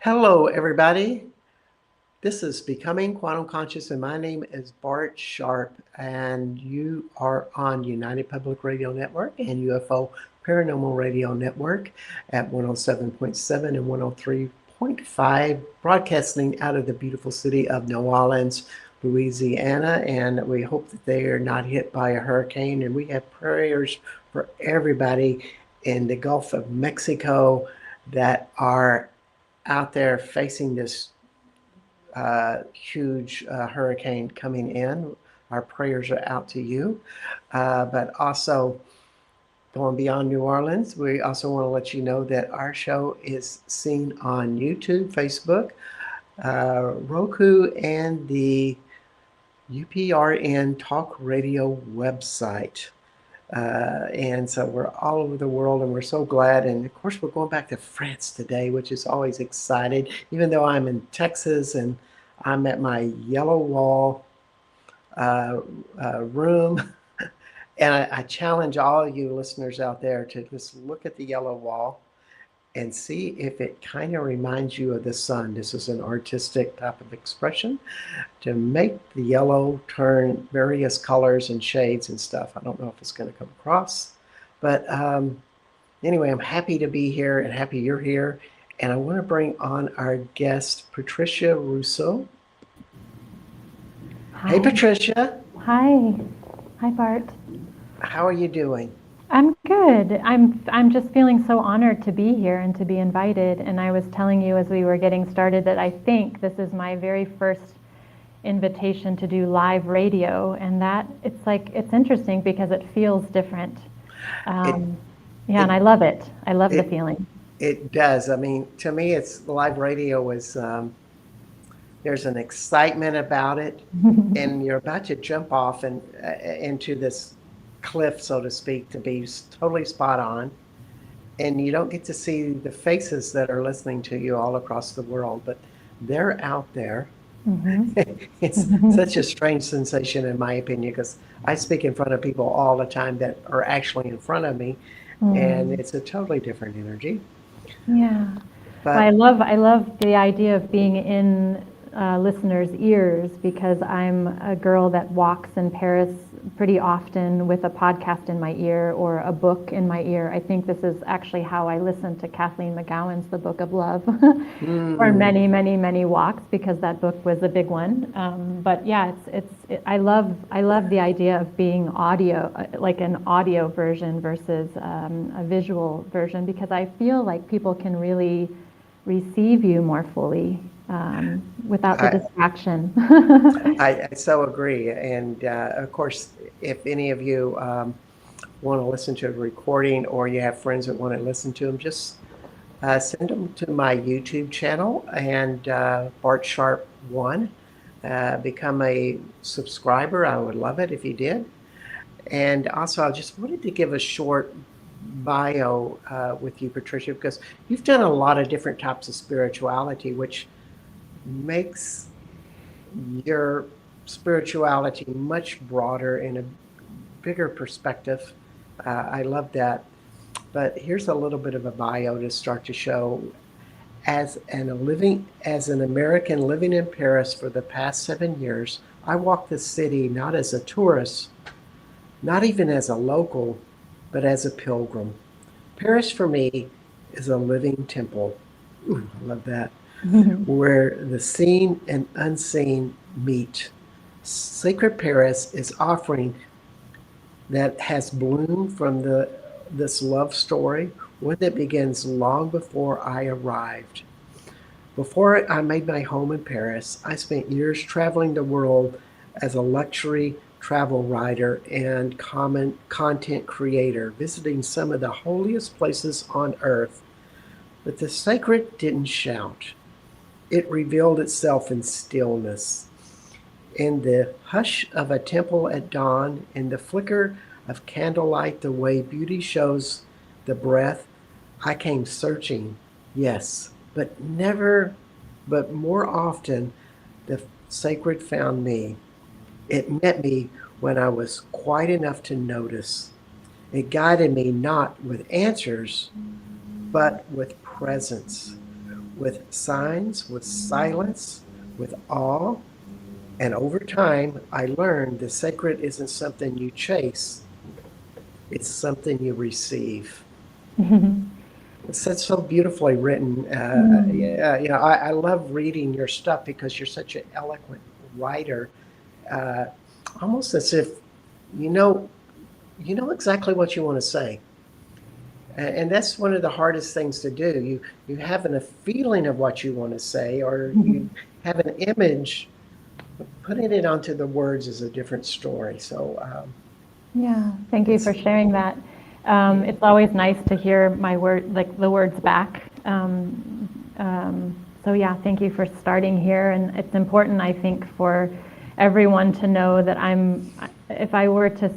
Hello, everybody. This is Becoming Quantum Conscious, and my name is Bart Sharp, and you are on United Public Radio Network and UFO Paranormal Radio Network at 107.7 and 103.5, broadcasting out of the beautiful city of New Orleans, Louisiana, and we hope that they are not hit by a hurricane, and we have prayers for everybody in the Gulf of Mexico that are out there facing this huge hurricane coming in. Our prayers are out to you. But also, going beyond New Orleans, we also want to let you know that our show is seen on YouTube, Facebook, Roku, and the UPRN Talk Radio website. And so we're all over the world, and we're so glad. And of course, we're going back to France today, which is always exciting, even though I'm in Texas and I'm at my yellow wall room. And I challenge all of you listeners out there to just look at the yellow wall and see if it kind of reminds you of the sun. This is an artistic type of expression to make the yellow turn various colors and shades and stuff. I don't know if it's going to come across, but anyway, I'm happy to be here and happy you're here. And I want to bring on our guest, Patricia Russo. Hi. Hey, Patricia. Hi. Hi, Bart. How are you doing? I'm good. I'm just feeling so honored to be here and to be invited. And I was telling you as we were getting started that I think this is my very first invitation to do live radio, and that it's interesting because it feels different. And I love it. I love the feeling. It does. I mean, to me, it's live radio is there's an excitement about it, and you're about to jump off and into this cliff, so to speak, to be totally spot on, and you don't get to see the faces that are listening to you all across the world, but they're out there. It's such a strange sensation, in my opinion, because I speak in front of people all the time that are actually in front of me, and it's a totally different energy. Yeah. But I love the idea of being in listeners' ears, because I'm a girl that walks in Paris pretty often with a podcast in my ear or a book in my ear. I think this is actually how I listened to Kathleen McGowan's The Book of Love for many, many, many walks, because that book was a big one. But yeah, I love the idea of being audio, like an audio version versus a visual version, because I feel like people can really receive you more fully without the distraction. I so agree. And of course, if any of you want to listen to a recording, or you have friends that want to listen to them, just send them to my YouTube channel, and Bart Sharp 1. Become a subscriber. I would love it if you did. And also, I just wanted to give a short bio with you, Patricia, because you've done a lot of different types of spirituality, which makes your spirituality much broader in a bigger perspective. I love that. But here's a little bit of a bio to start to show. As an American living in Paris for the past 7 years, I walk the city not as a tourist, not even as a local, but as a pilgrim. Paris for me is a living temple. Ooh, I love that. Where the seen and unseen meet. Sacred Paris is offering that has bloomed from this love story, one that begins long before I arrived. Before I made my home in Paris, I spent years traveling the world as a luxury travel writer and content creator, visiting some of the holiest places on earth. But the sacred didn't shout. It revealed itself in stillness, in the hush of a temple at dawn, in the flicker of candlelight, the way beauty shows the breath. I came searching, yes, but more often, the sacred found me. It met me when I was quiet enough to notice. It guided me not with answers, but with presence. with signs, with silence, with awe. And over time, I learned the sacred isn't something you chase, it's something you receive. It's so beautifully written. Mm. Yeah, I love reading your stuff because you're such an eloquent writer, uh, almost as if you know you know exactly what you want to say. And that's one of the hardest things to do. You have a feeling of what you want to say, or you have an image. Putting it onto the words is a different story. So Yeah, thank you for it's sharing that. yeah. It's always nice to hear my word, like the words back. So yeah, thank you for starting here. And it's important, I think, for everyone to know that if I were to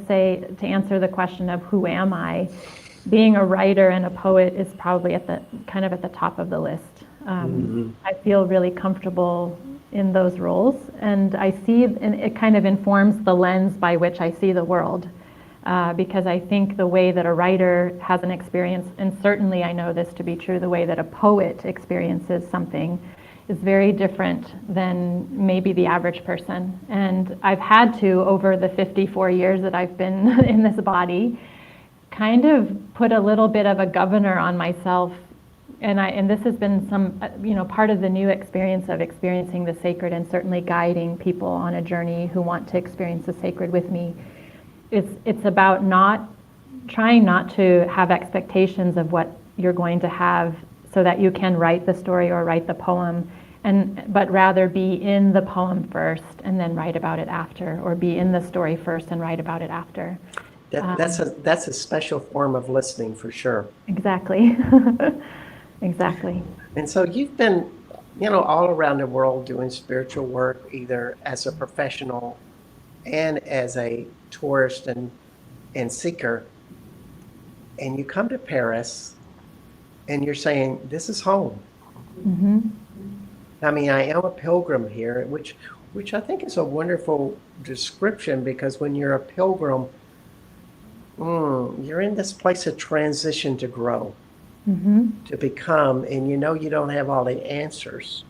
answer the question of who am I, being a writer and a poet is probably kind of at the top of the list. Mhm. I feel really comfortable in those roles, and and it kind of informs the lens by which I see the world. Because I think the way that a writer has an experience, and certainly I know this to be true, the way that a poet experiences something is very different than maybe the average person. And I've had to, over the 54 years that I've been in this body, kind of put a little bit of a governor on myself. And this has been part of the new experience of experiencing the sacred, and certainly guiding people on a journey who want to experience the sacred with me. It's about trying not to have expectations of what you're going to have so that you can write the story or write the poem, but rather be in the poem first and then write about it after, or be in the story first and write about it after. That's a special form of listening for sure. Exactly. Exactly. And so you've been, all around the world doing spiritual work, either as a professional and as a tourist and seeker. And you come to Paris and you're saying, this is home. I mean, I am a pilgrim here, which I think is a wonderful description, because when you're a pilgrim, you're in this place of transition to grow, to become, and you don't have all the answers.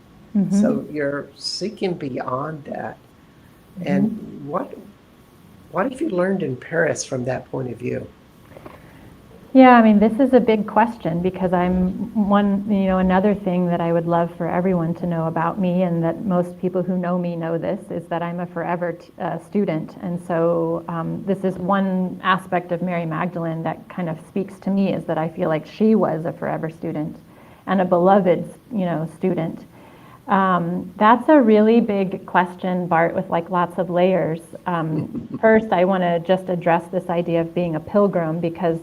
So you're seeking beyond that. And what have you learned in Paris from that point of view? Yeah, I mean, this is a big question, because another thing that I would love for everyone to know about me, and that most people who know me know this, is that I'm a forever student. And so this is one aspect of Mary Magdalene that kind of speaks to me, is that I feel like she was a forever student and a beloved, student. That's a really big question, Bart, with like lots of layers. First, I want to just address this idea of being a pilgrim, because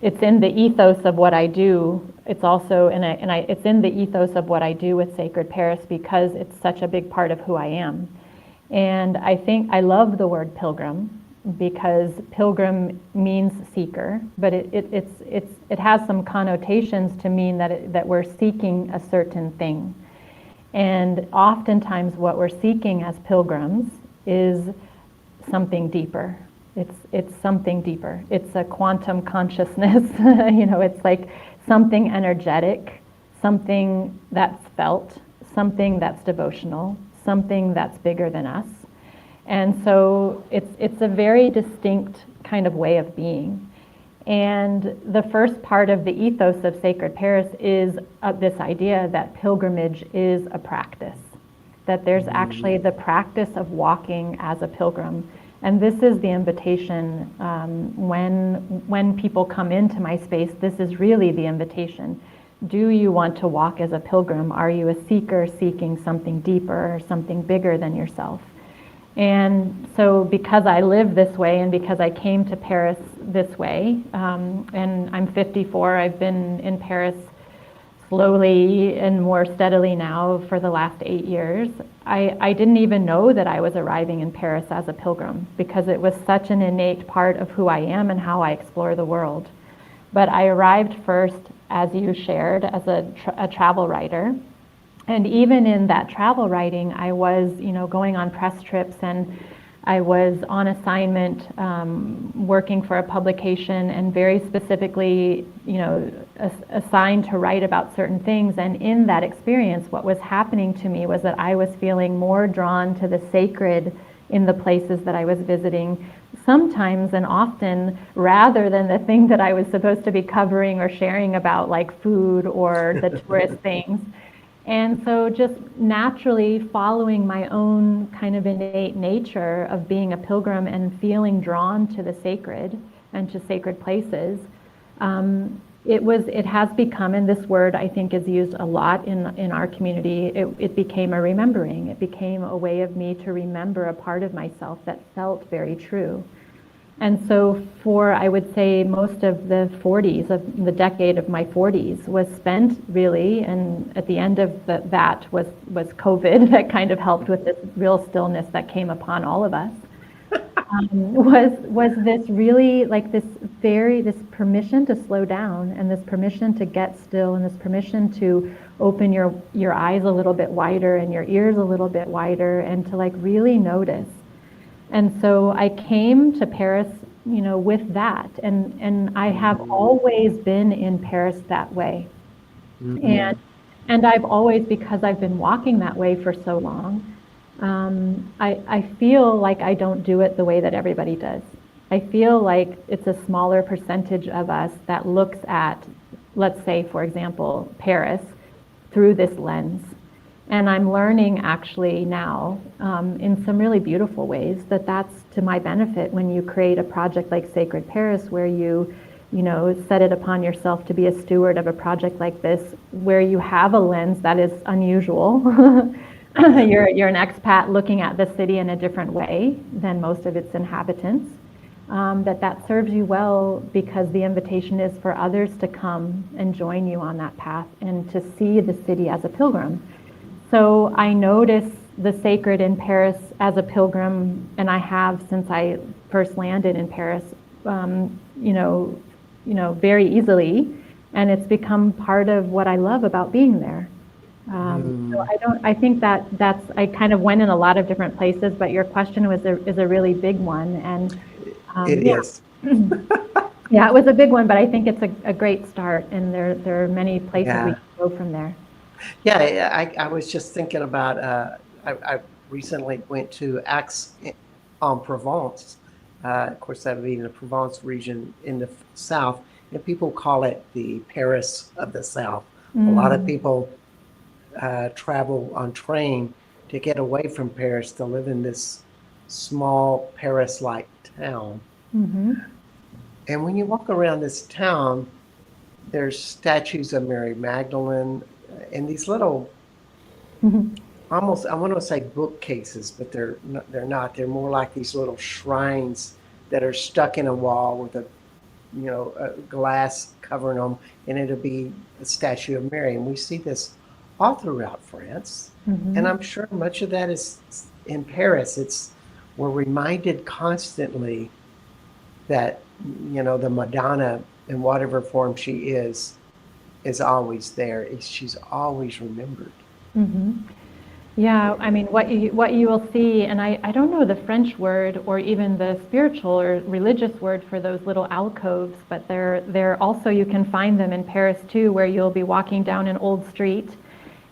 it's in the ethos of what I do. It's also it's in the ethos of what I do with Sacred Paris, because it's such a big part of who I am. And I think I love the word pilgrim, because pilgrim means seeker, but it has some connotations to mean that we're seeking a certain thing. And oftentimes what we're seeking as pilgrims is something deeper. It's something deeper. It's a quantum consciousness. It's like something energetic, something that's felt, something that's devotional, something that's bigger than us. And so it's a very distinct kind of way of being. And the first part of the ethos of Sacred Paris is this idea that pilgrimage is a practice, that there's actually the practice of walking as a pilgrim. And this is the invitation. When people come into my space, this is really the invitation. Do you want to walk as a pilgrim? Are you a seeker seeking something deeper or something bigger than yourself? And so because I live this way, and because I came to Paris this way, and I'm 54, I've been in Paris slowly and more steadily now for the last 8 years, I didn't even know that I was arriving in Paris as a pilgrim, because it was such an innate part of who I am and how I explore the world. But I arrived first, as you shared, as a travel writer. And even in that travel writing, I was, going on press trips and I was on assignment working for a publication and very specifically, assigned to write about certain things. And in that experience, what was happening to me was that I was feeling more drawn to the sacred in the places that I was visiting, sometimes and often, rather than the thing that I was supposed to be covering or sharing about, like food or the tourist things. And so just naturally following my own kind of innate nature of being a pilgrim and feeling drawn to the sacred and to sacred places, it has become, and this word I think is used a lot in our community, it became a remembering. It became a way of me to remember a part of myself that felt very true. And so for, I would say, most of the 40s, of the decade of my 40s was spent really, and at the end of that was COVID that kind of helped with this real stillness that came upon all of us. Was this really like this permission to slow down, and this permission to get still, and this permission to open your eyes a little bit wider and your ears a little bit wider, and to like really notice. And so I came to Paris, with that, and I have always been in Paris that way. Mm-hmm. And I've always, because I've been walking that way for so long, I feel like I don't do it the way that everybody does. I feel like it's a smaller percentage of us that looks at, let's say, for example, Paris through this lens. And I'm learning actually now, in some really beautiful ways, that's to my benefit when you create a project like Sacred Paris, where you set it upon yourself to be a steward of a project like this, where you have a lens that is unusual. You're an expat looking at the city in a different way than most of its inhabitants. That serves you well, because the invitation is for others to come and join you on that path and to see the city as a pilgrim. So I notice the sacred in Paris as a pilgrim, and I have since I first landed in Paris, very easily, and it's become part of what I love about being there. So I think that's, I kind of went in a lot of different places, but your question is a really big one, and it is. Yeah, it was a big one, but I think it's a great start, and there are many places we can go from there. Yeah, I was just thinking about, I recently went to Aix-en-Provence. Of course, that would be in the Provence region in the south, and people call it the Paris of the South. A lot of people travel on train to get away from Paris, to live in this small Paris-like town. Mm-hmm. And when you walk around this town, there's statues of Mary Magdalene, and these little, almost, I want to say bookcases, but they're not. They're more like these little shrines that are stuck in a wall with a glass covering them, and it'll be a statue of Mary. And we see this all throughout France, and I'm sure much of that is in Paris. We're reminded constantly that the Madonna, in whatever form she is always there. She's always remembered. Mm-hmm. Yeah, I mean, what you will see, and I don't know the French word or even the spiritual or religious word for those little alcoves, but they're also, you can find them in Paris too, where you'll be walking down an old street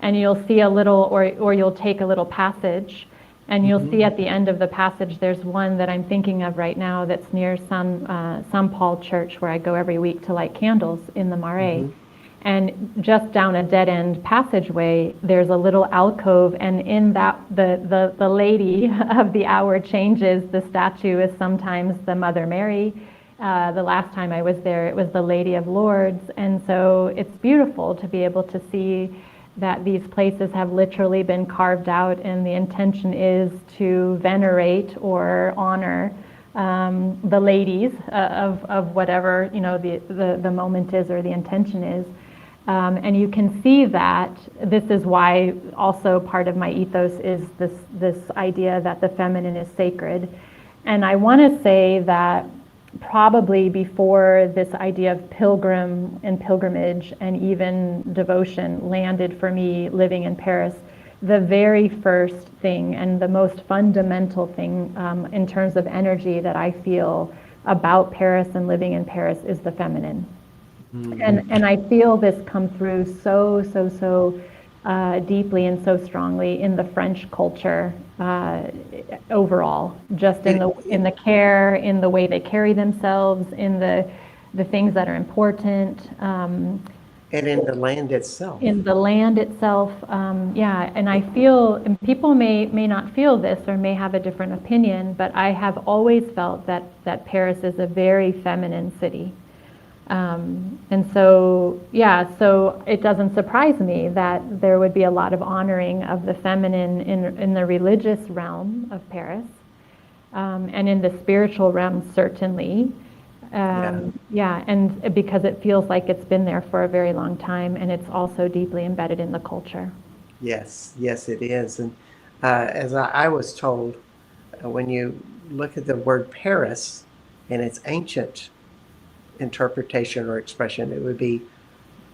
and you'll see a little, or you'll take a little passage, and you'll see at the end of the passage, there's one that I'm thinking of right now that's near Saint Paul Church, where I go every week to light candles in the Marais. And just down a dead-end passageway, there's a little alcove, and in that, the lady of the hour changes. The statue is sometimes the Mother Mary. The last time I was there, it was the Lady of Lourdes. And so it's beautiful to be able to see that these places have literally been carved out, and the intention is to venerate or honor the ladies of whatever the moment is or the intention is. And you can see that this is why also part of my ethos is this idea that the feminine is sacred. And I want to say that probably before this idea of pilgrim and pilgrimage and even devotion landed for me living in Paris, the very first thing and the most fundamental thing in terms of energy that I feel about Paris and living in Paris is the feminine. And I feel this come through so deeply and so strongly in the French culture overall, just in the care, in the way they carry themselves, in the things that are important. And in the land itself. In the land itself, yeah. And I feel, and people may not feel this or may have a different opinion, but I have always felt that Paris is a very feminine city. And so, yeah, so it doesn't surprise me that there would be a lot of honoring of the feminine in the religious realm of Paris, and in the spiritual realm, certainly. Yeah, and because it feels like it's been there for a very long time, and it's also deeply embedded in the culture. Yes, it is. And as I was told, when you look at the word Paris and its ancient interpretation or expression, it would be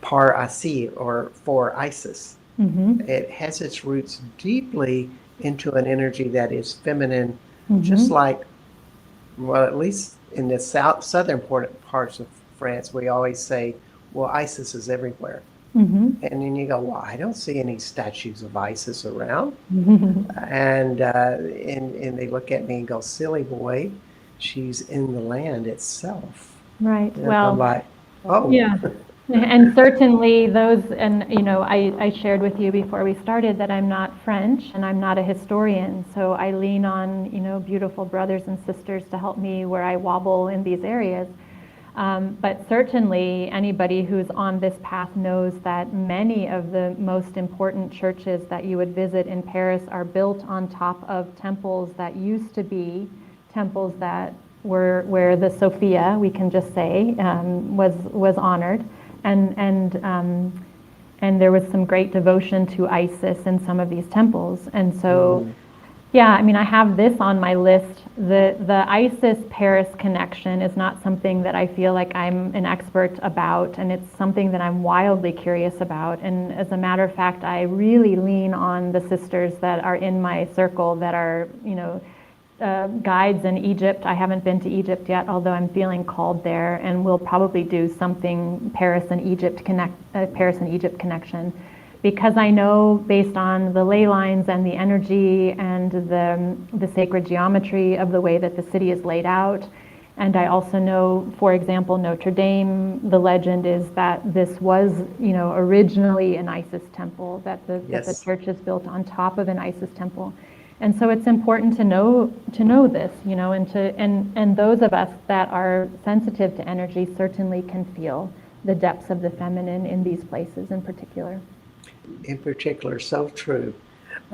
par Isi, or for Isis. It has its roots deeply into an energy that is feminine, just like, well, at least in the southern parts of France, we always say, well, Isis is everywhere. And then you go, well, I don't see any statues of Isis around. And they look at me and go, silly boy, she's in the land itself. Right. And Well, I'm like, oh. yeah. And certainly those, and I shared with you before we started that I'm not French and I'm not a historian, so I lean on, beautiful brothers and sisters to help me where I wobble in these areas. But certainly anybody who's on this path knows that many of the most important churches that you would visit in Paris are built on top of temples that used to be temples that were where the Sophia, we can just say, was honored. And there was some great devotion to Isis in some of these temples. And so, yeah, I mean, I have this on my list. The Isis-Paris connection is not something that I feel like I'm an expert about, and it's something that I'm wildly curious about. And as a matter of fact, I really lean on the sisters that are in my circle that are, guides in Egypt. I haven't been to Egypt yet, although I'm feeling called there, and we'll probably do something Paris and Egypt connection, because I know based on the ley lines and the energy and the sacred geometry of the way that the city is laid out. And I also know, for example, Notre Dame, the legend is that this was, originally an Isis temple, that the church is built on top of an Isis temple. And so it's important to know this, and those of us that are sensitive to energy certainly can feel the depths of the feminine in these places in particular. In particular, so true.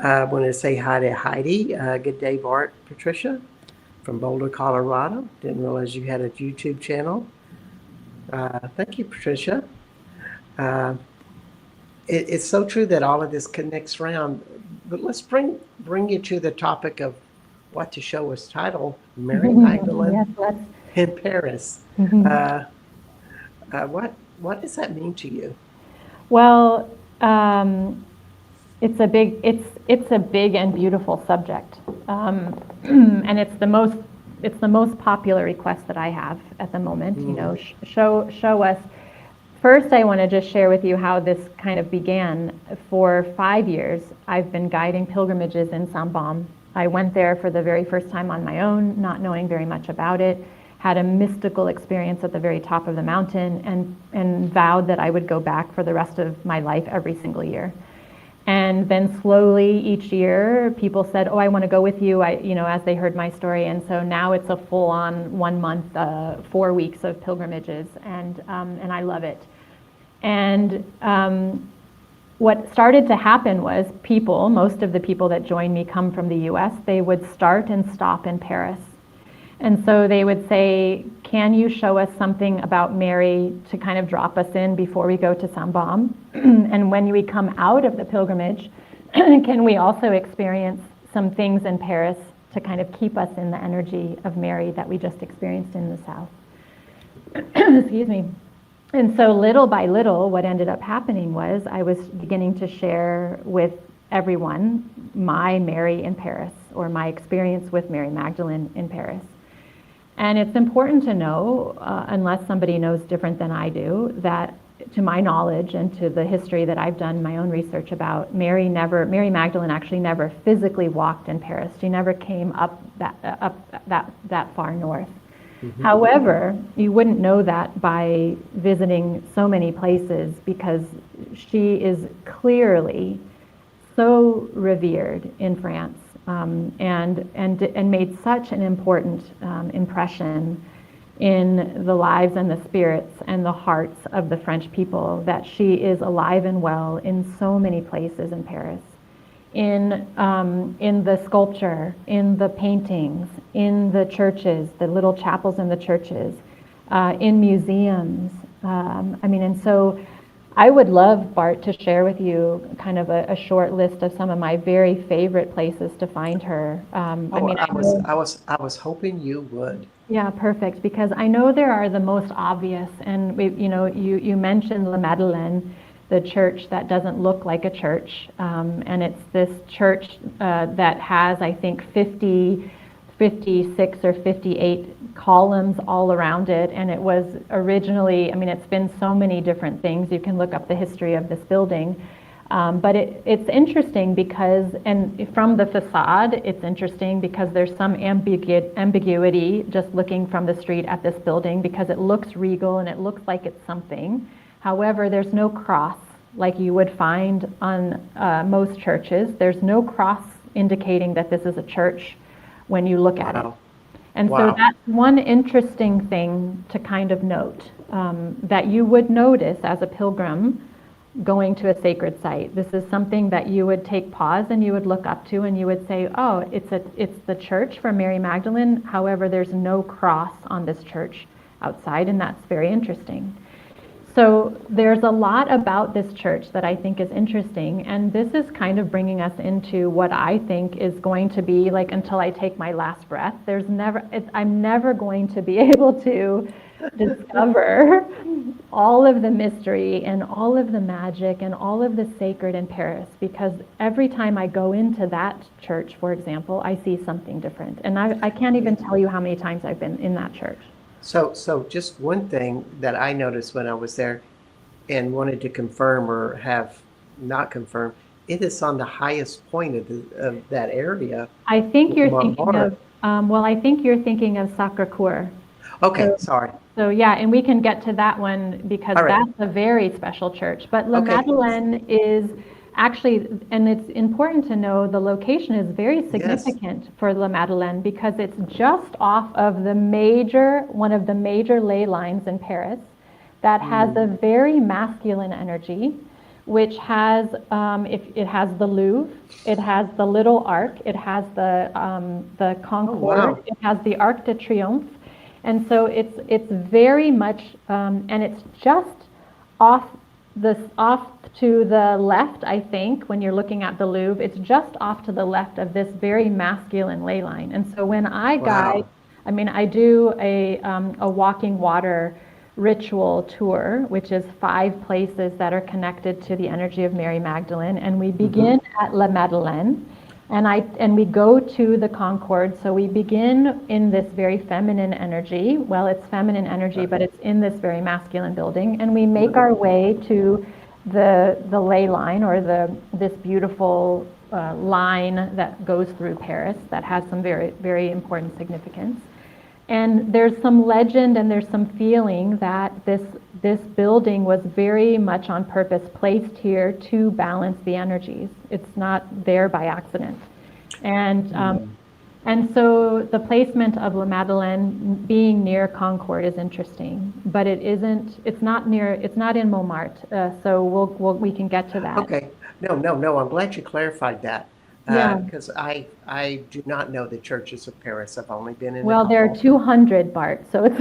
I want to say hi to Heidi. Good day, Bart, Patricia, from Boulder, Colorado. Didn't realize you had a YouTube channel. Thank you, Patricia. It's so true that all of this connects around. But let's bring you to the topic of what the show was titled, Mary Magdalene in Paris. What does that mean to you? Well, it's a big and beautiful subject, and it's the most popular request that I have at the moment. Show us. First, I want to just share with you how this kind of began. For 5 years, I've been guiding pilgrimages in Sambam. I went there for the very first time on my own, not knowing very much about it, had a mystical experience at the very top of the mountain, and vowed that I would go back for the rest of my life every single year. And then slowly each year, people said, "Oh, I want to go with you," as they heard my story. And so now it's a full-on 1 month, 4 weeks of pilgrimages, and I love it. And what started to happen was most of the people that joined me come from the US, they would start and stop in Paris. And so they would say, "Can you show us something about Mary to kind of drop us in before we go to Sambam? And when we come out of the pilgrimage, can we also experience some things in Paris to kind of keep us in the energy of Mary that we just experienced in the South?" Excuse me. And so little by little, what ended up happening was I was beginning to share with everyone my Mary in Paris, or my experience with Mary Magdalene in Paris. And it's important to know, unless somebody knows different than I do, that to my knowledge and to the history that I've done my own research about, Mary Magdalene actually never physically walked in Paris. She never came up that far north. Mm-hmm. However, you wouldn't know that by visiting so many places, because she is clearly so revered in France, and made such an important impression in the lives and the spirits and the hearts of the French people, that she is alive and well in so many places in Paris, in the sculpture, in the paintings, in the churches, the little chapels in the churches, in museums. And so I would love, Bart, to share with you kind of a short list of some of my very favorite places to find her. I was hoping you would. Yeah, perfect. Because I know there are the most obvious, and you mentioned La Madeleine, the church that doesn't look like a church, and it's this church that has, I think, 56 or 58 columns all around it, and it was originally, it's been so many different things. You can look up the history of this building, but it's interesting because, and from the facade, it's interesting because there's some ambiguity just looking from the street at this building, because it looks regal and it looks like it's something. However, there's no cross like you would find on most churches. There's no cross indicating that this is a church when you look at it. And so that's one interesting thing to kind of note, that you would notice as a pilgrim going to a sacred site. This is something that you would take pause and you would look up to, and you would say, oh, it's the church for Mary Magdalene. However, there's no cross on this church outside, and that's very interesting. So there's a lot about this church that I think is interesting, and this is kind of bringing us into what I think is going to be, like, until I take my last breath, I'm never going to be able to discover all of the mystery and all of the magic and all of the sacred in Paris, because every time I go into that church, for example, I see something different. And I can't even tell you how many times I've been in that church. So just one thing that I noticed when I was there and wanted to confirm or have not confirmed, it is on the highest point of that area. I think you're thinking of, I think you're thinking of Sacré-Cœur. Okay, sorry. So yeah, and we can get to that one, because that's a very special church. But La Madeleine is actually, and it's important to know, the location is very significant for La Madeleine, because it's just off of one of the major ley lines in Paris that has a very masculine energy, which has, it has the Louvre, it has the Little Arc, it has the Concorde, it has the Arc de Triomphe. And so it's very much, and it's just off to the left, I think, when you're looking at the Louvre, it's just off to the left of this very masculine ley line. And so when I guide, I do a walking water ritual tour, which is 5 places that are connected to the energy of Mary Magdalene, and we begin at La Madeleine. And we go to the Concorde, so we begin in this very feminine energy. Well, it's feminine energy, but it's in this very masculine building, and we make our way to the ley line, or this beautiful line that goes through Paris that has some very, very important significance. And there's some legend and there's some feeling that this building was very much on purpose placed here to balance the energies. It's not there by accident. And so the placement of La Madeleine being near Concorde is interesting, but it's not in Montmartre. So we can get to that. Okay. No, I'm glad you clarified that. Because I do not know the churches of Paris. I've only been in. Well, there are 200, Bart. So it's.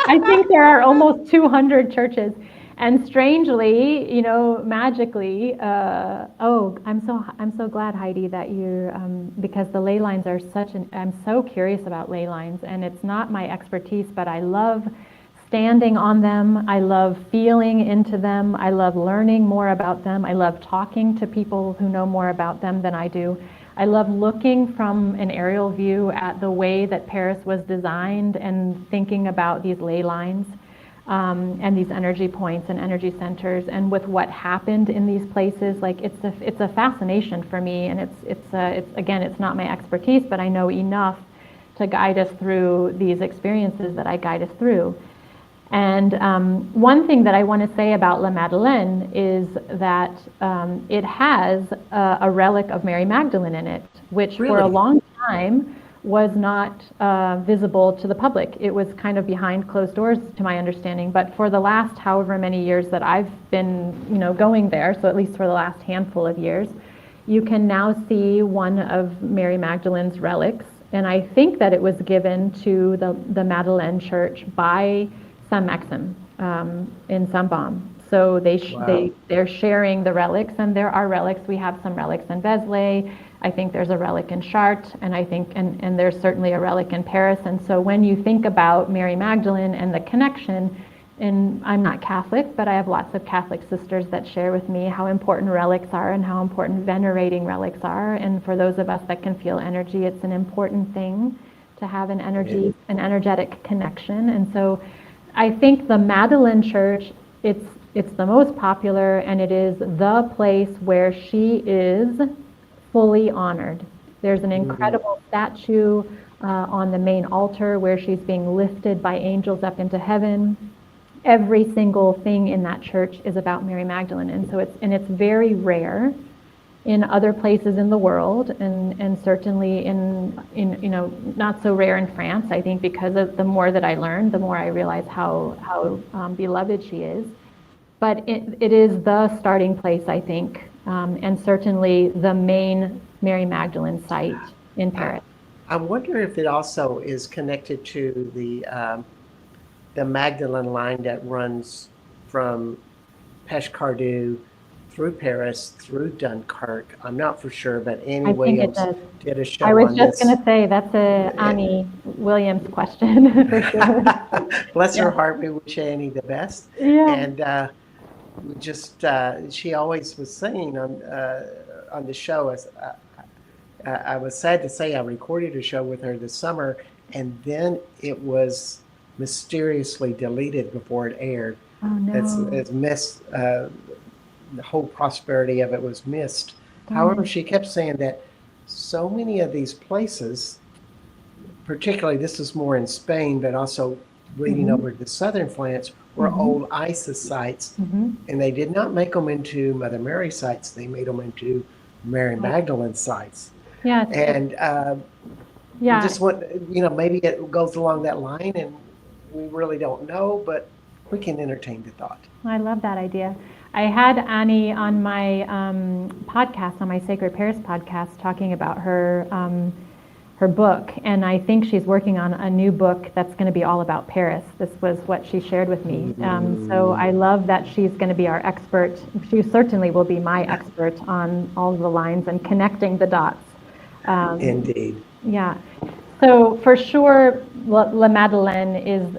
I think there are almost 200 churches, and strangely, magically. I'm so glad, Heidi, that you because the ley lines are I'm so curious about ley lines, and it's not my expertise, but I love standing on them. I love feeling into them. I love learning more about them. I love talking to people who know more about them than I do. I love looking from an aerial view at the way that Paris was designed and thinking about these ley lines and these energy points and energy centers, and with what happened in these places. Like it's a fascination for me, and it's not my expertise, but I know enough to guide us through these experiences that I guide us through. And one thing that I want to say about La Madeleine is that it has a relic of Mary Magdalene in it, which for a Really? long time was not visible to the public. It was kind of behind closed doors, to my understanding. But for the last however many years that I've been, going there, so at least for the last handful of years, you can now see one of Mary Magdalene's relics. And I think that it was given to the Madeleine Church by Saint Maxim in Saint-Baume. So they're sharing the relics, and there are relics. We have some relics in Vézelay. I think there's a relic in Chartres, and I think and there's certainly a relic in Paris. And so when you think about Mary Magdalene and the connection, and I'm not Catholic, but I have lots of Catholic sisters that share with me how important relics are and how important venerating relics are. And for those of us that can feel energy, it's an important thing to have an energetic connection. And so I think the Madeleine Church, it's the most popular, and it is the place where she is fully honored. There's an incredible statue on the main altar where she's being lifted by angels up into heaven. Every single thing in that church is about Mary Magdalene, and so it's very rare in other places in the world, and certainly in not so rare in France. I think because of the more that I learn, the more I realize how beloved she is. But it is the starting place, I think, and certainly the main Mary Magdalene site in Paris. I wonder if it also is connected to the Magdalene line that runs from Pescardu through Paris, through Dunkirk. I'm not for sure, but Annie Williams did a show on this. I was just going to say, that's a Annie Williams question, for sure. Bless her heart, we wish Annie the best. Yeah. And she always was saying on the show, I was sad to say I recorded a show with her this summer, and then it was mysteriously deleted before it aired. Oh, no. It's missed. The whole prosperity of it was missed. However, she kept saying that so many of these places, particularly this is more in Spain, but also reading over to southern France, were old ISIS sites, and they did not make them into Mother Mary sites. They made them into Mary Magdalene sites. Yeah. And just want, maybe it goes along that line, and we really don't know, but we can entertain the thought. I love that idea. I had Annie on my podcast, on my Sacred Paris podcast, talking about her book, and I think she's working on a new book that's going to be all about Paris. This was what she shared with me. So I love that she's going to be our expert. She certainly will be my expert on all the lines and connecting the dots. Indeed. Yeah. So for sure, La Madeleine is,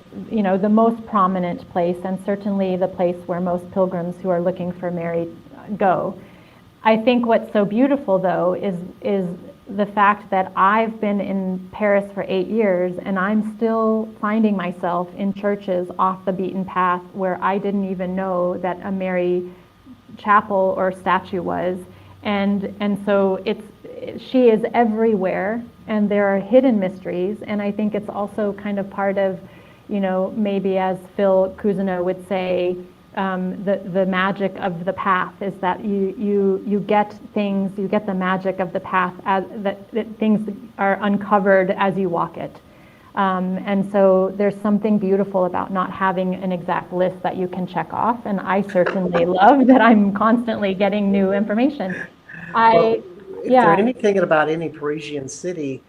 the most prominent place, and certainly the place where most pilgrims who are looking for Mary go. I think what's so beautiful, though, is the fact that I've been in Paris for 8 years, and I'm still finding myself in churches off the beaten path where I didn't even know that a Mary chapel or statue was, and so she is everywhere, and there are hidden mysteries. And I think it's also kind of part of, maybe as Phil Cousineau would say, the magic of the path is that you get things, you get the magic of the path as that things are uncovered as you walk it. And so there's something beautiful about not having an exact list that you can check off. And I certainly love that I'm constantly getting new information. If there's anything about any Parisian city,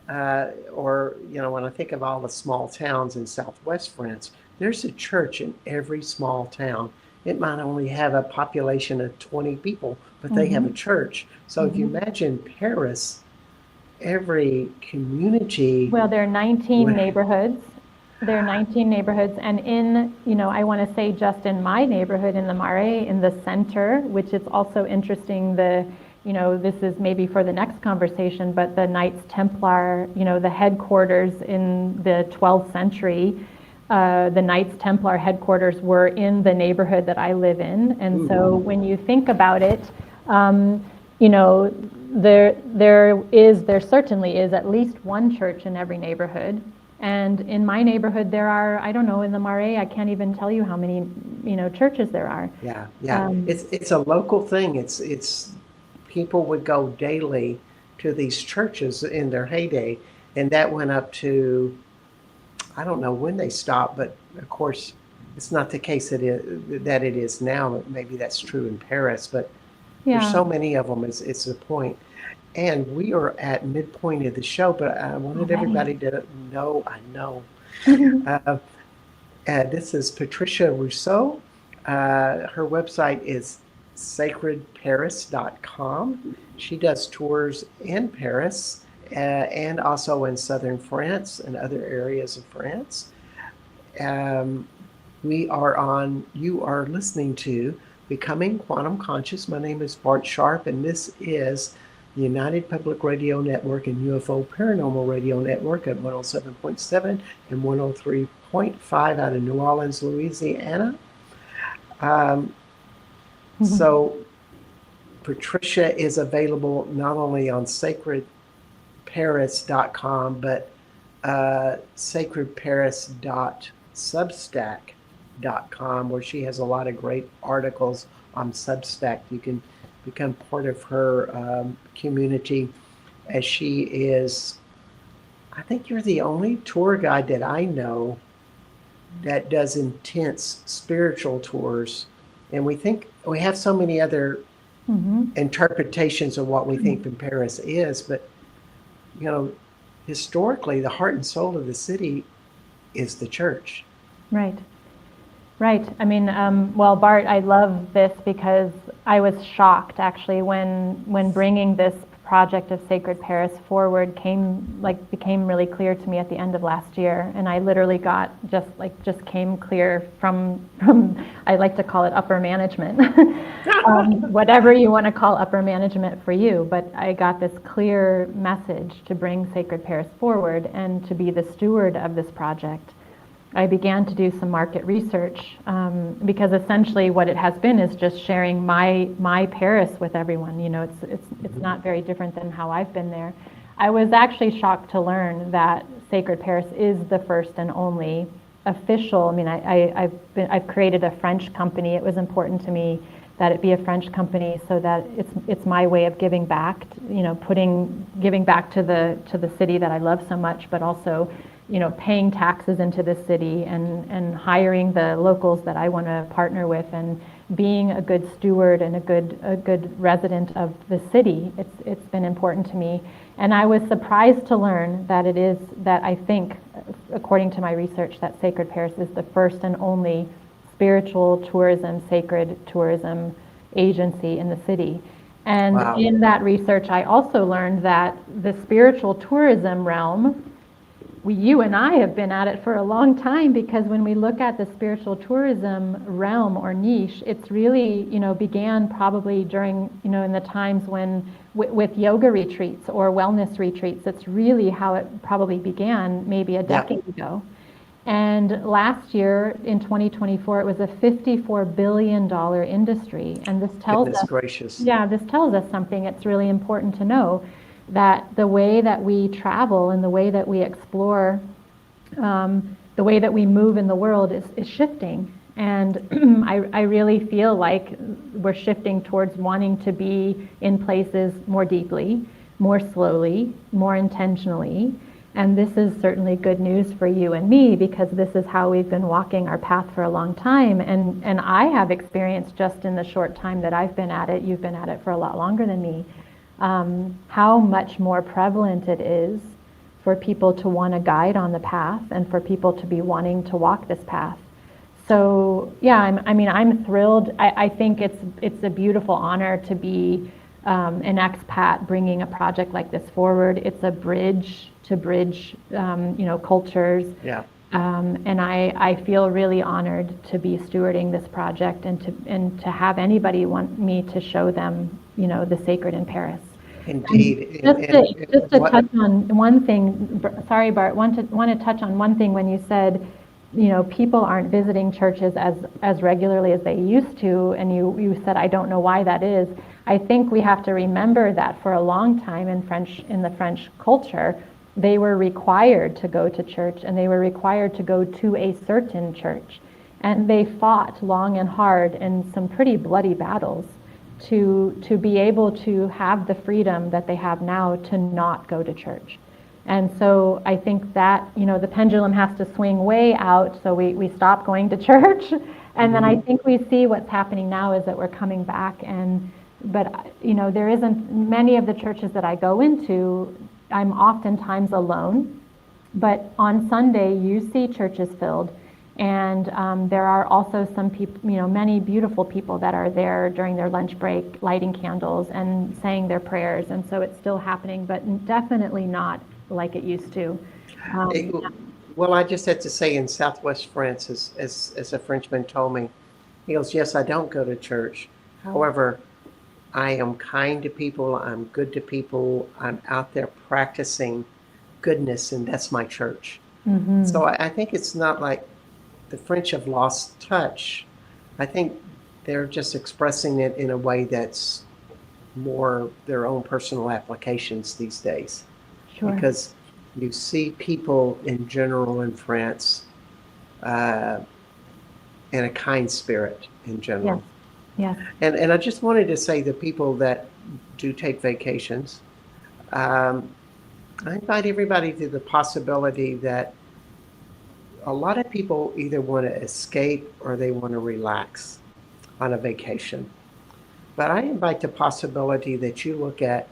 or when I think of all the small towns in Southwest France, there's a church in every small town. It might only have a population of 20 people, but they have a church. So if you imagine Paris, every community. Well, there are 19 neighborhoods, There are 19 neighborhoods, and I want to say just in my neighborhood in the Marais, in the center, which is also interesting, this is maybe for the next conversation, but the Knights Templar, the headquarters in the 12th century, the Knights Templar headquarters were in the neighborhood that I live in. And so when you think about it, there certainly is at least one church in every neighborhood. And in my neighborhood, there are, I don't know, in the Marais, I can't even tell you how many, churches there are. Yeah. It's a local thing. It's people would go daily to these churches in their heyday, and that went up to, I don't know when they stopped, but of course, it's not the case that it is now. Maybe that's true in Paris, but there's so many of them. It's the point. And we are at midpoint of the show, but I wanted everybody to know, this is Patricia Russo. Her website is sacredparis.com. She does tours in Paris and also in southern France and other areas of France. You are listening to Becoming Quantum Conscious. My name is Bart Sharp, and this is the United Public Radio Network and UFO Paranormal Radio Network at 107.7 and 103.5 out of New Orleans, Louisiana. So Patricia is available not only on sacredparis.com, but sacredparis.substack.com, where she has a lot of great articles on Substack. You can become part of her community, as she is, I think you're the only tour guide that I know that does intense spiritual tours. And we have so many other interpretations of what we think in Paris is, but historically the heart and soul of the city is the church. Right. I mean, well, Bart, I love this because I was shocked actually when bringing this project of Sacred Paris forward became really clear to me at the end of last year, and I literally got just came clear from I like to call it upper management, whatever you want to call upper management for you, but I got this clear message to bring Sacred Paris forward and to be the steward of this project. I began to do some market research because essentially what it has been is just sharing my Paris with everyone. It's not very different than how I've been there. I was actually shocked to learn that Sacred Paris is the first and only official. I mean, I've created a French company. It was important to me that it be a French company so that it's my way of giving back. Giving back to the city that I love so much, but also paying taxes into the city and hiring the locals that I want to partner with and being a good steward and a good resident of the city. It's been important to me. And I was surprised to learn that I think, according to my research, that Sacred Paris is the first and only spiritual tourism, sacred tourism agency in the city. And wow. In that research, I also learned that the spiritual tourism realm, you and I have been at it for a long time, because when we look at the spiritual tourism realm or niche, it's really, began probably during, in the times when, with yoga retreats or wellness retreats. That's really how it probably began maybe a decade ago. And last year, in 2024, it was a $54 billion industry. And this tells us, gracious. This tells us something. It's really important to know that the way that we travel and the way that we explore, the way that we move in the world is shifting. And I really feel like we're shifting towards wanting to be in places more deeply, more slowly, more intentionally. And this is certainly good news for you and me, because this is how we've been walking our path for a long time. And I have experienced, just in the short time that I've been at it, you've been at it for a lot longer than me, how much more prevalent it is for people to want to guide on the path and for people to be wanting to walk this path. So I'm thrilled. I think it's a beautiful honor to be an expat bringing a project like this forward. It's a bridge to bridge, cultures. Yeah. And I feel really honored to be stewarding this project and to have anybody want me to show them, the sacred in Paris. Indeed. Just to What, touch on one thing, sorry, Bart, want to touch on one thing when you said, people aren't visiting churches as regularly as they used to, and you said, I don't know why that is. I think we have to remember that for a long time in the French culture, they were required to go to church, and they were required to go to a certain church. And they fought long and hard in some pretty bloody battles to be able to have the freedom that they have now to not go to church. And so I think that, the pendulum has to swing way out, so we stop going to church. And then I think we see what's happening now is that we're coming back. But there isn't many of the churches that I go into, I'm oftentimes alone. But on Sunday, you see churches filled. And there are also some people, many beautiful people that are there during their lunch break, lighting candles and saying their prayers. And so it's still happening, but definitely not like it used to. it- well, I just had to say in Southwest France, as a Frenchman told me, he goes, yes, I don't go to church. However, I am kind to people. I'm good to people. I'm out there practicing goodness, and that's my church. So I think it's not like the French have lost touch. I think they're just expressing it in a way that's more their own personal applications these days. Sure. Because you see people in general in France uh, in a kind spirit in general. Yes. And I just wanted to say the people that do take vacations, um, I invite everybody to the possibility that a lot of people either want to escape or they want to relax on a vacation. But I invite the possibility that you look at,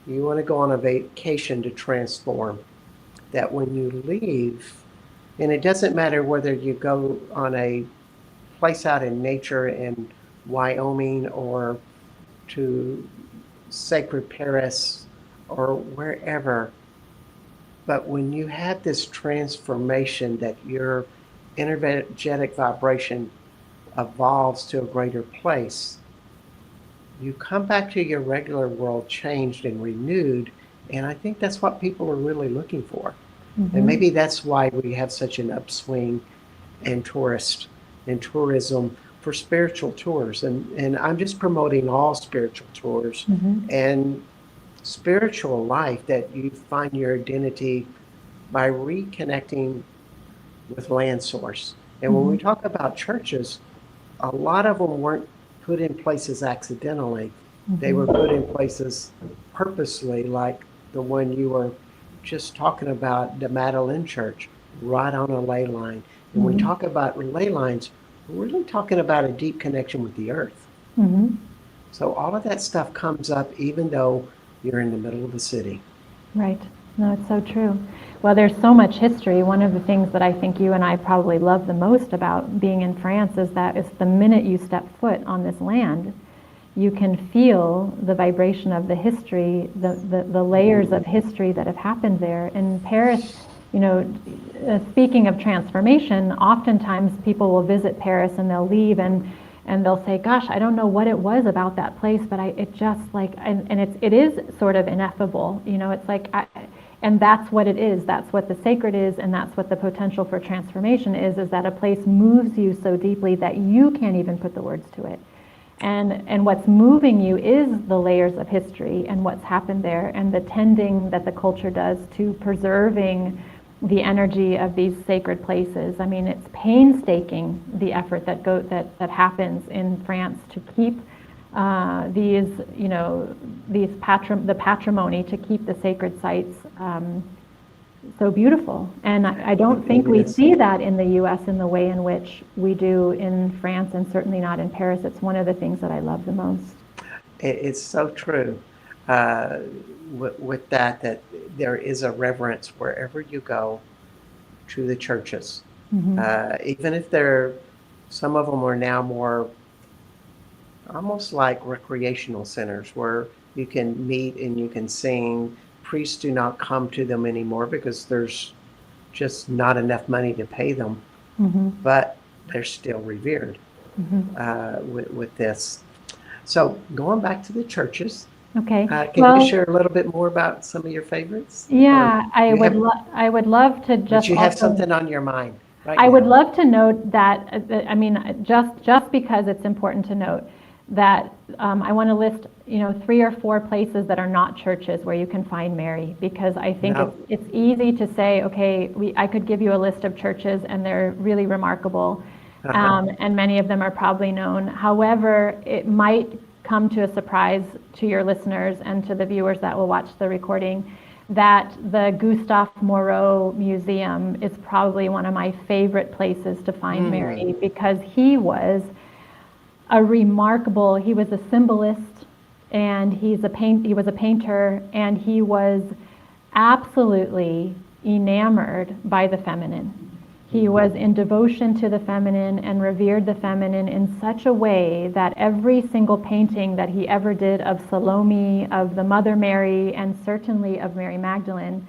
you want to go on a vacation to transform, that when you leave, and it doesn't matter whether you go on a place out in nature in Wyoming or to sacred Paris or wherever, but when you have this transformation that your energetic vibration evolves to a greater place, you come back to your regular world changed and renewed. And I think that's what people are really looking for. And maybe that's why we have such an upswing in tourism for spiritual tours. And I'm just promoting all spiritual tours and spiritual life, that you find your identity by reconnecting with land source. And when we talk about churches, a lot of them weren't put in places accidentally. They were put in places purposely, like the one you were just talking about, the Magdalene Church, right on a ley line. And when we talk about ley lines, we're really talking about a deep connection with the earth. So all of that stuff comes up even though you're in the middle of the city. Right. No, it's so true. Well, there's so much history. One of the things that I think you and I probably love the most about being in France is that it's the minute you step foot on this land, you can feel the vibration of the history, the layers of history that have happened there. In Paris, speaking of transformation, oftentimes people will visit Paris and they'll leave and they'll say, gosh, I don't know what it was about that place, but it just like, and it is sort of ineffable, it's like, and that's what it is. That's what the sacred is, and that's what the potential for transformation is that a place moves you so deeply that you can't even put the words to it. And what's moving you is the layers of history and what's happened there, and the tending that the culture does to preserving the energy of these sacred places. I mean, it's painstaking, the effort that happens in France to keep the patrimony, to keep the sacred sites so beautiful. And I don't think we see that in the U.S. in the way in which we do in France, and certainly not in Paris. It's one of the things that I love the most. It's so true with that there is a reverence wherever you go to the churches. Even if some of them are now more almost like recreational centers where you can meet and you can sing. Priests do not come to them anymore because there's just not enough money to pay them, but they're still revered with this. So going back to the churches, Okay. can you share a little bit more about some of your favorites? Yeah, I would love to But just you have also. something on your mind right I would now. love to note that, I mean, just because it's important to note that I want to list, 3 or 4 places that are not churches where you can find Mary, because I think No. it's easy to say, okay, I could give you a list of churches and they're really remarkable, and many of them are probably known. However, it might come to a surprise to your listeners and to the viewers that will watch the recording that the Gustave Moreau Museum is probably one of my favorite places to find Mary, because he was he was a symbolist, and he was a painter, and he was absolutely enamored by the feminine. He was in devotion to the feminine and revered the feminine in such a way that every single painting that he ever did of Salome, of the Mother Mary, and certainly of Mary Magdalene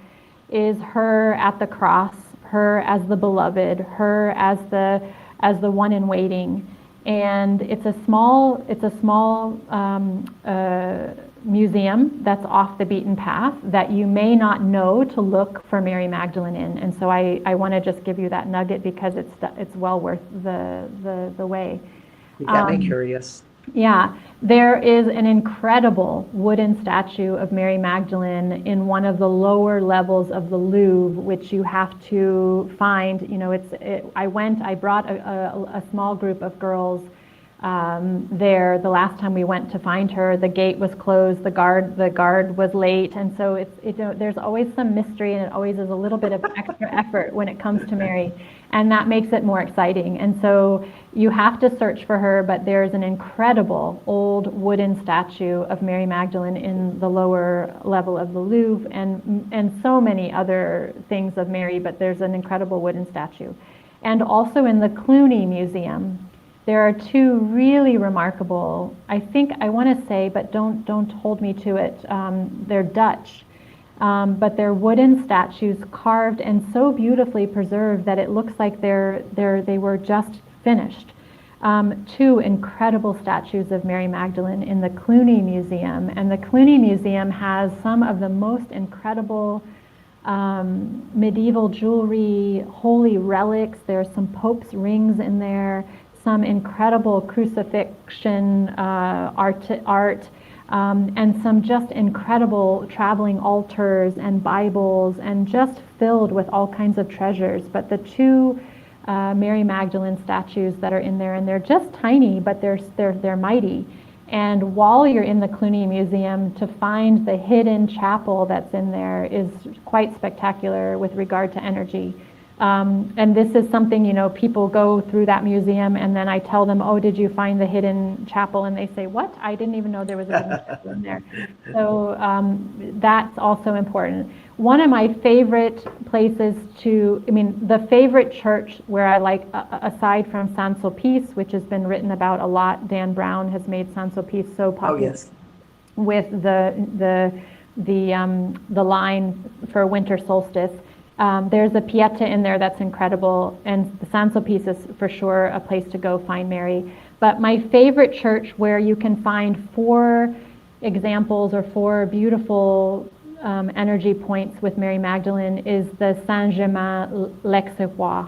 is her at the cross, her as the beloved, her as the one in waiting. And it's a small museum that's off the beaten path that you may not know to look for Mary Magdalene in. And so I want to just give you that nugget, because it's well worth the way. You got me curious. Yeah, there is an incredible wooden statue of Mary Magdalene in one of the lower levels of the Louvre, which you have to find. I brought a small group of girls there the last time we went to find her. The gate was closed, the guard was late, and so there's always some mystery, and it always is a little bit of extra effort when it comes to Mary, and that makes it more exciting. And so you have to search for her, but there's an incredible old wooden statue of Mary Magdalene in the lower level of the Louvre, and so many other things of Mary, but there's an incredible wooden statue. And also in the Cluny Museum, there are 2 really remarkable, I think I want to say, but don't hold me to it, they're Dutch, but they're wooden statues carved and so beautifully preserved that it looks like they were just finished. 2 incredible statues of Mary Magdalene in the Cluny Museum, and the Cluny Museum has some of the most incredible medieval jewelry, holy relics. There's some Pope's rings in there, some incredible crucifixion art, and some just incredible traveling altars and Bibles, and just filled with all kinds of treasures. But the 2 Mary Magdalene statues that are in there, and they're just tiny, but they're mighty. And while you're in the Cluny Museum, to find the hidden chapel that's in there is quite spectacular with regard to energy. And this is something, people go through that museum, and then I tell them, oh, did you find the hidden chapel? And they say, what? I didn't even know there was a hidden chapel in there. So that's also important. One of my favorite places the favorite church where I like, aside from Saint-Sulpice, which has been written about a lot, Dan Brown has made Saint-Sulpice so popular. Oh, yes. With the line for winter solstice. There's a Pieta in there that's incredible, and the Saint-Sulpice is for sure a place to go find Mary. But my favorite church where you can find 4 examples or 4 beautiful energy points with Mary Magdalene is the Saint-Germain-l'Auxerrois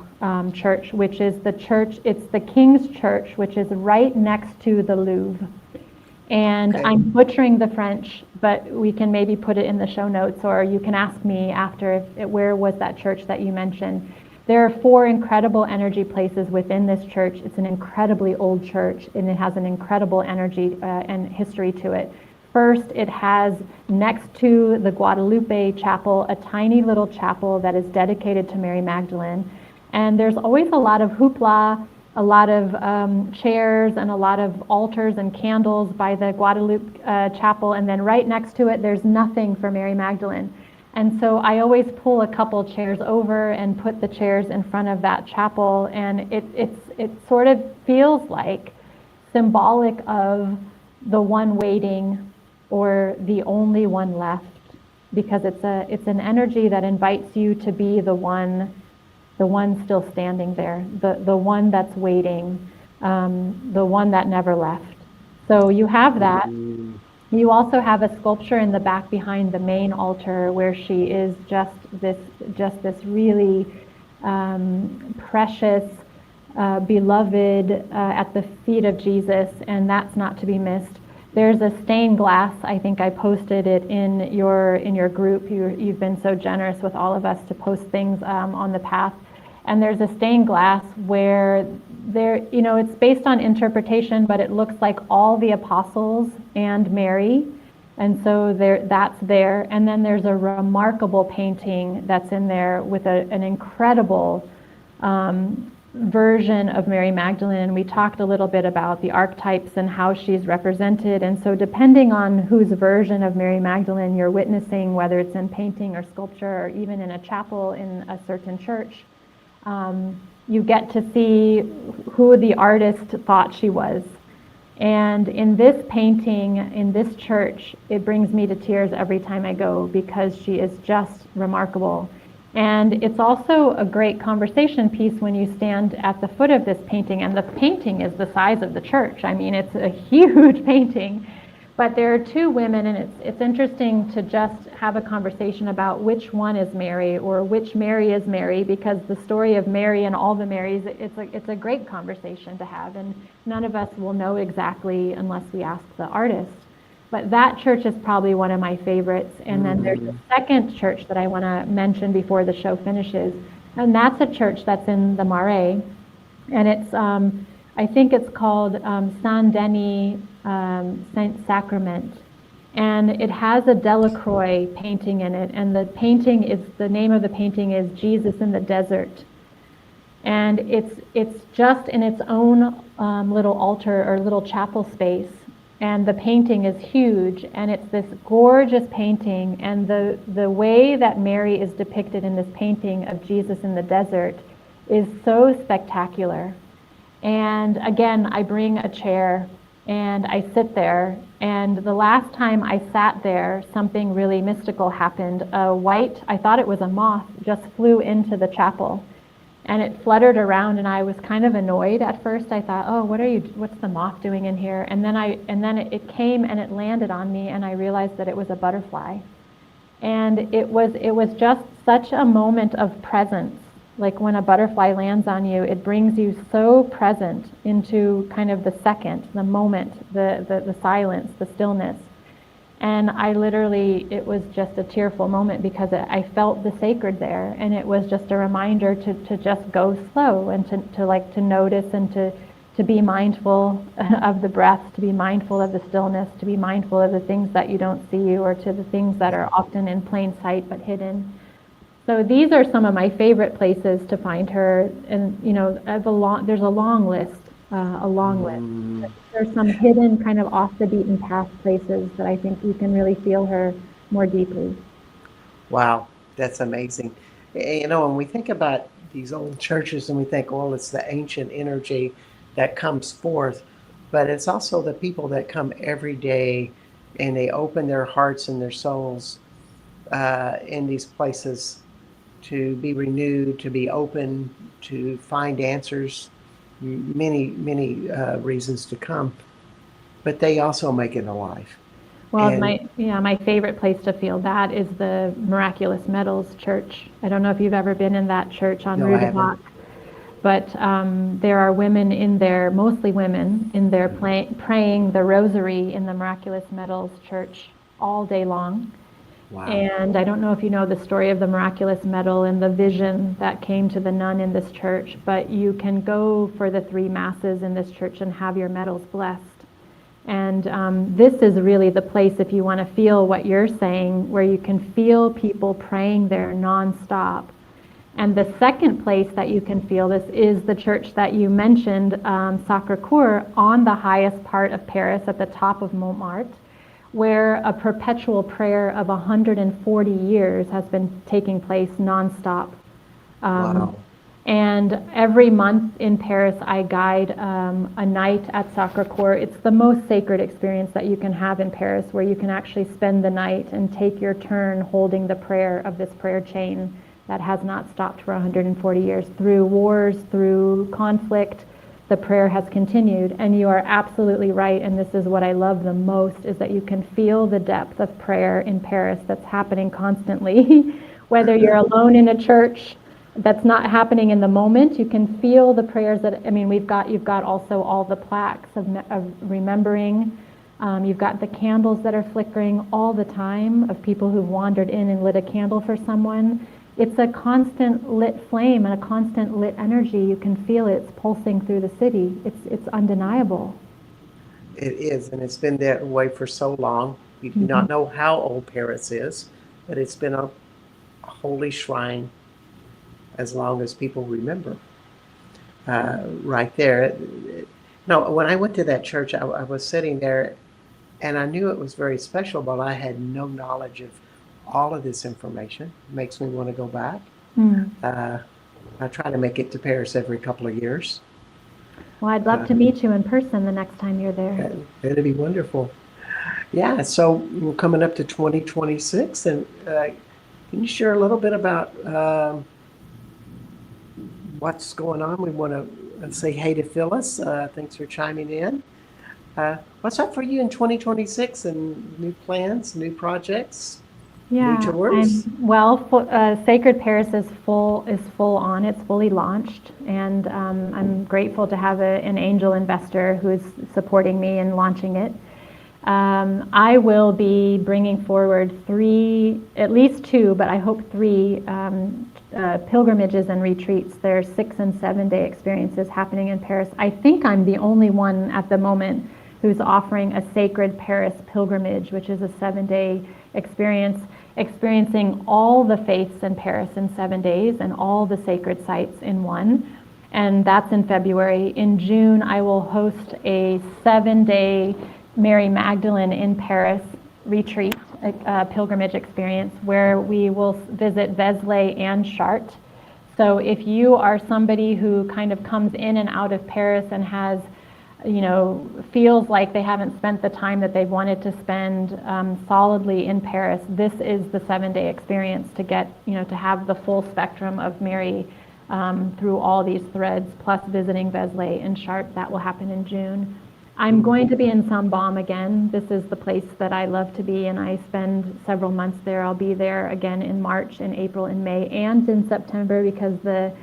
church, which is it's the King's Church, which is right next to the Louvre. And Okay. I'm butchering the French, but we can maybe put it in the show notes, or you can ask me after where was that church that you mentioned. There are 4 incredible energy places within this church. It's an incredibly old church, and it has an incredible energy and history to it. First, it has, next to the Guadalupe Chapel, a tiny little chapel that is dedicated to Mary Magdalene. And there's always a lot of hoopla, a lot of chairs and a lot of altars and candles by the Guadalupe Chapel, and then right next to it there's nothing for Mary Magdalene. And so I always pull a couple chairs over and put the chairs in front of that chapel, and it sort of feels like symbolic of the one waiting or the only one left, because it's an energy that invites you to be the one the one still standing there, the one that's waiting, the one that never left. So you have that. You also have a sculpture in the back behind the main altar where she is just this really precious, beloved at the feet of Jesus, and that's not to be missed. There's a stained glass. I think I posted it in your group. You've been so generous with all of us to post things on the path. And there's a stained glass where it's based on interpretation, but it looks like all the apostles and Mary. And so that's there. And then there's a remarkable painting that's in there with an incredible version of Mary Magdalene. And we talked a little bit about the archetypes and how she's represented. And so depending on whose version of Mary Magdalene you're witnessing, whether it's in painting or sculpture or even in a chapel in a certain church, you get to see who the artist thought she was. And in this painting, in this church, it brings me to tears every time I go because she is just remarkable. And it's also a great conversation piece when you stand at the foot of this painting, and the painting is the size of the church. I mean, it's a huge painting. But there are two women, and it's interesting to just have a conversation about which one is Mary or which Mary is Mary, because the story of Mary and all the Marys, it's a great conversation to have, and none of us will know exactly unless we ask the artist. But that church is probably one of my favorites. And then there's a second church that I want to mention before the show finishes, and that's a church that's in the Marais, and it's I think it's called Saint Denis Saint Sacrament, and it has a Delacroix painting in it, and the name of the painting is Jesus in the Desert, and it's just in its own little altar or little chapel space, and the painting is huge, and it's this gorgeous painting, and the way that Mary is depicted in this painting of Jesus in the desert is so spectacular. And again, I bring a chair and I sit there, and the last time I sat there, something really mystical happened. I thought it was a moth, just flew into the chapel, and it fluttered around, and I was kind of annoyed at first. I thought, oh, what's the moth doing in here? And then it came and it landed on me, and I realized that it was a butterfly. And it was just such a moment of presence. Like when a butterfly lands on you, it brings you so present into kind of the second, the moment, the silence, the stillness. And it was just a tearful moment because I felt the sacred there, and it was just a reminder to just go slow and to notice and to be mindful of the breath, to be mindful of the stillness, to be mindful of the things that you don't see, or to the things that are often in plain sight but hidden. So these are some of my favorite places to find her, and there's a long list. There's some hidden, kind of off the beaten path places that I think you can really feel her more deeply. Wow, that's amazing. When we think about these old churches and we think, well, it's the ancient energy that comes forth, but it's also the people that come every day and they open their hearts and their souls in these places to be renewed, to be open, to find answers, many reasons to come, but they also make it alive. Well, my favorite place to feel that is the Miraculous Medals Church. I don't know if you've ever been in that church on Rue de Bac, but there are women in there, mostly women, in there praying the rosary in the Miraculous Medals Church all day long. Wow. And I don't know if you know the story of the Miraculous Medal and the vision that came to the nun in this church, but you can go for the 3 masses in this church and have your medals blessed. And this is really the place, if you want to feel what you're saying, where you can feel people praying there nonstop. And the second place that you can feel this is the church that you mentioned, Sacré-Cœur, on the highest part of Paris at the top of Montmartre, where a perpetual prayer of 140 years has been taking place nonstop. Wow. And every month in Paris, I guide a night at Sacré-Cœur. It's the most sacred experience that you can have in Paris, where you can actually spend the night and take your turn holding the prayer of this prayer chain that has not stopped for 140 years. Through wars, through conflict, the prayer has continued. And you are absolutely right, and this is what I love the most, is that you can feel the depth of prayer in Paris that's happening constantly. Whether you're alone in a church that's not happening in the moment, you can feel the prayers that, I mean, you've got also all the plaques of remembering. You've got the candles that are flickering all the time of people who've wandered in and lit a candle for someone. It's a constant lit flame and a constant lit energy. You can feel it. It's pulsing through the city. It's undeniable. It is, and it's been that way for so long. We do not know how old Paris is, but it's been a holy shrine as long as people remember. Right there. No, when I went to that church, I was sitting there, and I knew it was very special, but I had no knowledge of all of this information. It makes me want to go back. I try to make it to Paris every couple of years. Well, I'd love to meet you in person the next time you're there. That'd be wonderful. Yeah, so we're coming up to 2026, and can you share a little bit about what's going on? We want to say hey to Phyllis. Thanks for chiming in. What's up for you in 2026, and new plans, new projects? Yeah, new tours? Sacred Paris is full on. It's fully launched, and I'm grateful to have an angel investor who's supporting me in launching it. I will be bringing forward at least two, but I hope three pilgrimages and retreats. There's 6 and 7 day experiences happening in Paris. I think I'm the only one at the moment who's offering a Sacred Paris pilgrimage, which is a 7-day experience, experiencing all the faiths in Paris in 7 days and all the sacred sites in one. And that's in February. In June, I will host a 7-day Mary Magdalene in Paris retreat, a pilgrimage experience, where we will visit Vézelay and Chartres. So if you are somebody who kind of comes in and out of Paris and has, feels like they haven't spent the time that they've wanted to spend solidly in Paris, this is the 7-day experience to get, to have the full spectrum of Mary through all these threads, plus visiting Vézelay and Chartres. That will happen in June. I'm going to be in Saint-Baume again. This is the place that I love to be, and I spend several months there. I'll be there again in March, in April, in May, and in September, because the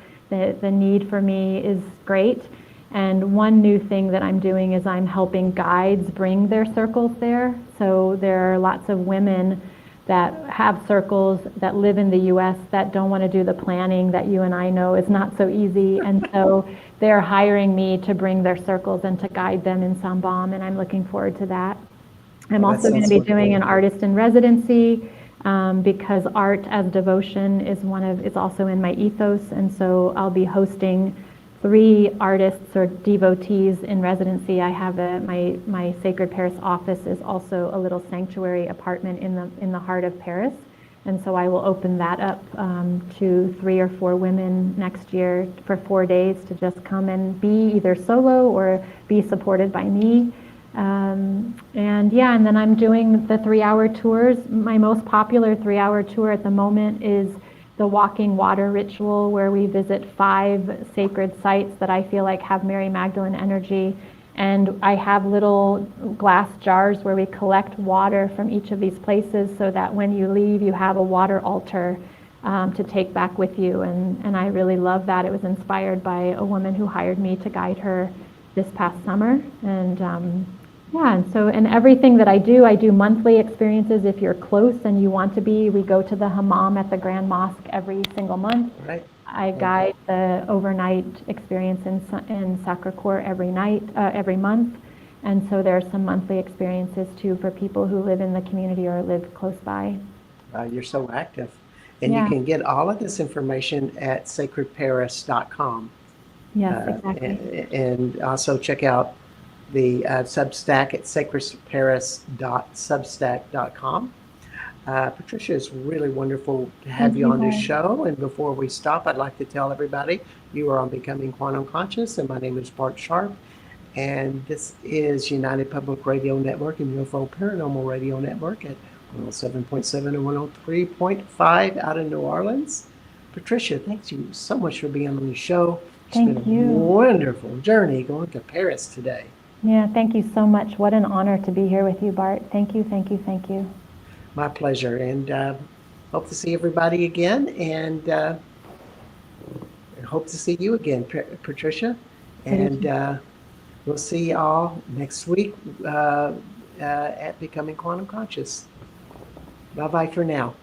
need for me is great. And one new thing that I'm doing is I'm helping guides bring their circles there. So there are lots of women that have circles that live in the US that don't want to do the planning that you and I know is not so easy. And so they're hiring me to bring their circles and to guide them in Saint-Baume, and I'm looking forward to that. I'm also going to be doing an artist in residency because art as devotion is also in my ethos. And so I'll be hosting 3 artists or devotees in residency. I have my Sacred Paris office is also a little sanctuary apartment in the heart of Paris, and so I will open that up to 3 or 4 women next year for 4 days to just come and be either solo or be supported by me. And then I'm doing the 3-hour tours. My most popular 3-hour tour at the moment is the Walking Water Ritual, where we visit 5 sacred sites that I feel like have Mary Magdalene energy. And I have little glass jars where we collect water from each of these places so that when you leave, you have a water altar to take back with you. And I really love that. It was inspired by a woman who hired me to guide her this past summer. And everything that I do monthly experiences. If you're close and you want to be, we go to the hammam at the Grand Mosque every single month. Right. I guide the overnight experience in Sacré-Cœur every month. And so there are some monthly experiences too for people who live in the community or live close by. You're so active. And you can get all of this information at sacredparis.com. Yes, exactly. And also check out the Substack at sacredparis.substack.com. Patricia, it's really wonderful to have you on this show. And before we stop, I'd like to tell everybody you are on Becoming Quantum Conscious, and my name is Bart Sharp. And this is United Public Radio Network and UFO Paranormal Radio Network at 107.7 and 103.5 out in New Orleans. Patricia, thank you so much for being on the show. It's Thank been a you. wonderful journey going to Paris today. Yeah, thank you so much. What an honor to be here with you, Bart. Thank you, thank you, thank you. My pleasure. And hope to see everybody again. And hope to see you again, Patricia. And we'll see you all next week at Becoming Quantum Conscious. Bye-bye for now.